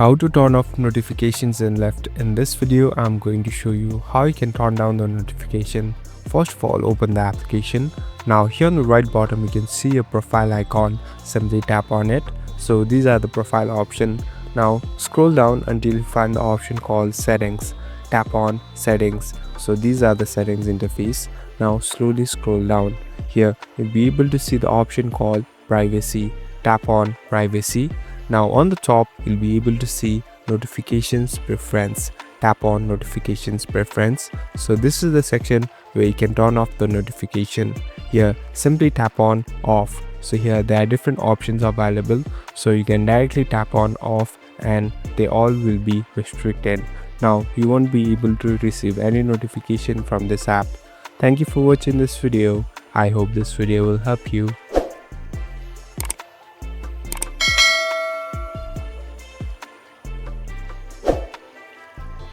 How to turn off notifications in Lyft. In this video, I'm going to show you how you can turn down the notification. First of all, open the application. Now here on the right bottom, you can see a profile icon. Simply tap on it. So these are the profile option. Now scroll down until you find the option called settings. Tap on settings. So these are the settings interface. Now slowly scroll down. Here you'll be able to see the option called privacy. Tap on privacy. Now on the top, you'll be able to see notifications preference. Tap on notifications preference. So this is the section where you can turn off the notification. Here simply tap on off. So here there are different options available. So you can directly tap on off and they all will be restricted. Now you won't be able to receive any notification from this app. Thank you for watching this video. I hope this video will help you.